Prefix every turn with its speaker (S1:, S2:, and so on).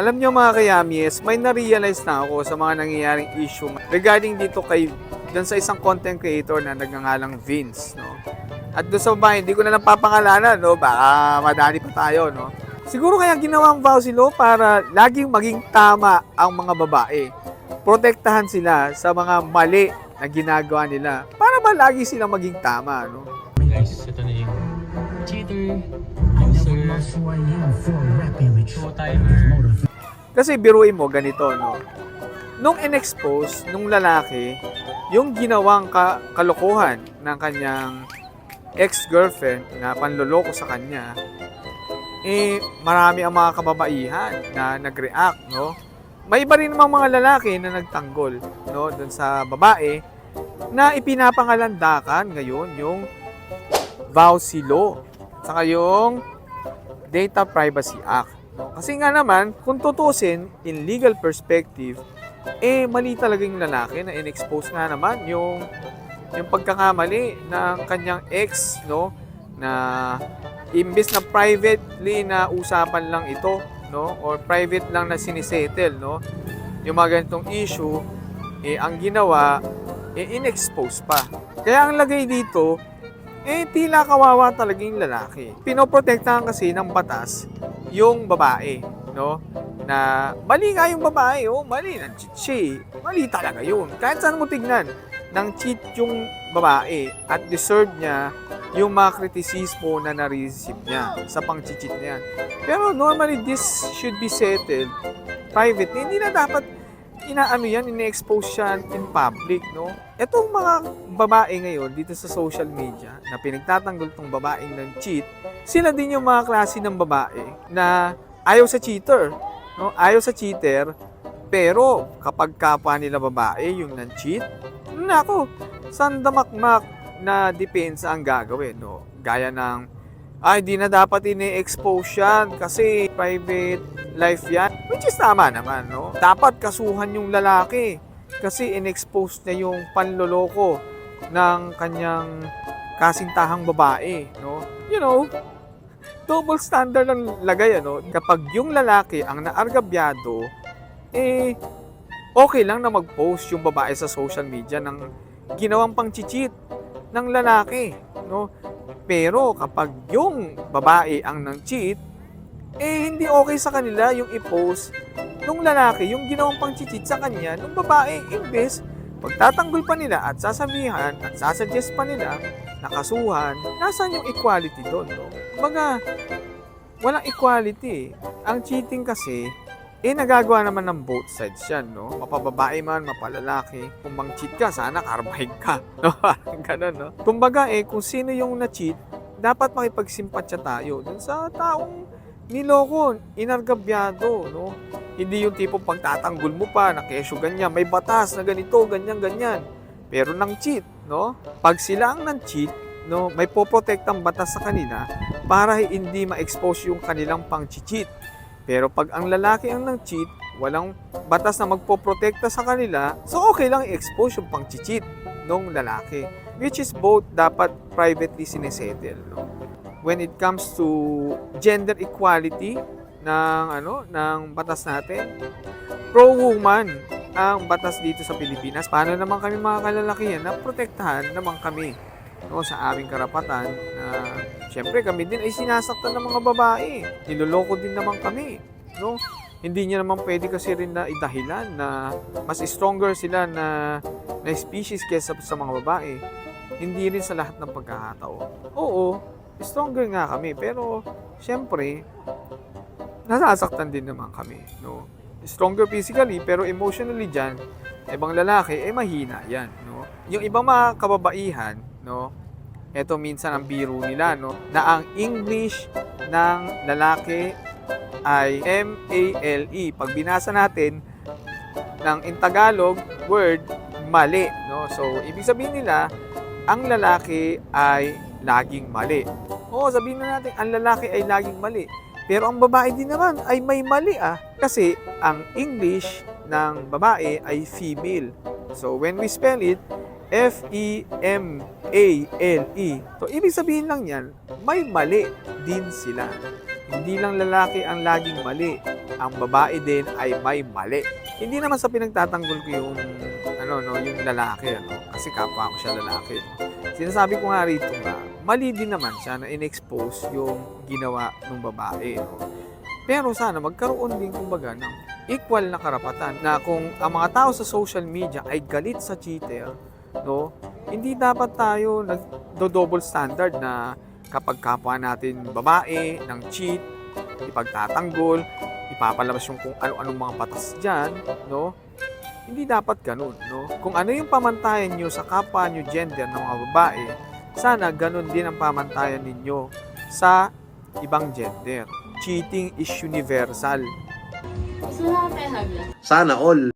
S1: Alam niyo mga kayamies, may na-realize na ako sa mga nangyayaring issue regarding dito kay dun sa isang content creator na nagngangalang Vince, no? At doon sa babae, hindi ko na lang papangalanan, no? Baka madali pa tayo, no? Siguro kaya ginawa ang vow si Lo para laging maging tama ang mga babae. Protektahan sila sa mga mali na ginagawa nila para ba lagi silang maging tama, no?
S2: Guys, ito na yung cheater, loser, two-timer.
S1: Kasi biruin mo ganito, no? Nung in-expose nung lalaki yung ginawang kalokohan ng kanyang ex-girlfriend na panloloko sa kanya, marami ang mga kababaihan na nag-react, no? May iba rin namang mga lalaki na nagtanggol, no, doon sa babae na ipinapangalandakan ngayon yung VAUSI Law saka yung Data Privacy Act. No? Kasi nga naman, kung tutusin, in legal perspective, mali talaga yung lalaki na in-expose nga naman yung pagkakamali ng kanyang ex, no? Na imbes na privately na usapan lang ito, no? Or private lang na sinisettle, no? Yung mga ganitong issue, ang ginawa, in-expose pa. Kaya ang lagay dito, tila kawawa talaga yung lalaki. Pinoprotektahan kasi ng batas yung babae, no? Na mali nga yung babae, mali ng cheat siya. Mali talaga yun. Kahit saan mo tignan, nang cheat yung babae at deserve niya yung mga kritisismo na na-receive niya sa pang-cheat niya. Pero normally, this should be settled privately. Hindi na dapat ine-expose siya in public, no? Etong mga babae ngayon dito sa social media na pinagtatanggol tong babaeng ng cheat, sila din yung mga klase ng babae na ayaw sa cheater, no? Ayaw sa cheater, pero kapag kapwa nila babae yung nang-cheat, nako, sandamakmak na depensa ang gagawin, no? Gaya ng, di na dapat ini-expose yan kasi private life yan. Which is tama naman, no? Dapat kasuhan yung lalaki kasi in-expose niya yung panloloko ng kanyang kasintahang babae, no? You know, double standard ang lagay, ano? Kapag yung lalaki ang naargabyado, okay lang na mag-post yung babae sa social media ng ginawang pang-cheat ng lalaki, no? Pero kapag yung babae ang nang-cheat, hindi okay sa kanila yung i-post nung lalaki yung ginawang pang-cheat sa kanya nung babae. Imbes, pagtatanggol pa nila at sasabihan at sasuggest pa nila na kasuhan, nasaan yung equality doon, no? Kumbaga, walang equality. Ang cheating kasi, nagagawa naman ng both sides yan, no? Mapababae man, mapalalaki. Kung mang-cheat ka, sana carbide ka. No? Ganun, no? Kumbaga, kung sino yung na-cheat, dapat makipagsimpatya tayo dun sa taong niloko, inargabyado, no? Hindi yung tipo pagtatanggol mo pa, na kesyo ganyan, may batas na ganito, ganyan. Pero nang cheat, no? Pag sila ang nang-cheat, no, may poprotect ang batas sa kanila para hindi ma-expose yung kanilang pang-cheat. Pero pag ang lalaki ang nang-cheat, walang batas na magpoprotekta sa kanila, so okay lang i-expose yung pang-cheat ng lalaki. Which is both dapat privately sinesettle, no? When it comes to gender equality ng batas natin, pro-woman ang batas dito sa Pilipinas. Paano naman kami mga kalalakihan na protektahan naman kami, no, sa aming karapatan na siyempre kami din ay sinasaktan ng mga babae. Niloloko din naman kami, no? Hindi niya naman pwede kasi rin na idahilan na mas stronger sila na species kaysa sa mga babae. Hindi rin sa lahat ng pagkakataon. Oo, stronger nga kami, pero siyempre nasasaktan din naman kami, no? Stronger physically pero emotionally diyan, ibang lalaki mahina 'yan, no? Yung ibang mga kababaihan, no? Ito minsan ang biro nila, no, na ang English ng lalaki ay M-A-L-E. Pag binasa natin ng in Tagalog word, mali, no? So, ibig sabihin nila, ang lalaki ay laging mali. Oo, sabihin na natin, ang lalaki ay laging mali. Pero ang babae din naman ay may mali, Kasi ang English ng babae ay female. So, when we spell it, F-E-M-A-L-E. So, ibig sabihin lang yan, may mali din sila. Hindi lang lalaki ang laging mali. ang babae din ay may mali. Hindi naman sa pinagtatanggol ko yung yung lalaki, kasi kapwa ko siya lalaki. Sinasabi ko nga rito nga, mali din naman siya na in-expose yung ginawa ng babae. Pero sana magkaroon din kumbaga ng equal na karapatan na kung ang mga tao sa social media ay galit sa cheater, hindi dapat tayo nagdo-double standard na kapag kapwa natin babae ng cheat, ipagtatanggol, ipapalabas yung kung ano-anong mga batas dyan, Hindi dapat ganun, Kung ano yung pamantayan nyo sa kapwa nyo gender ng mga babae, sana ganun din ang pamantayan ninyo sa ibang gender. Cheating is universal.
S3: Gusto na kayo hagla.
S4: Sana all.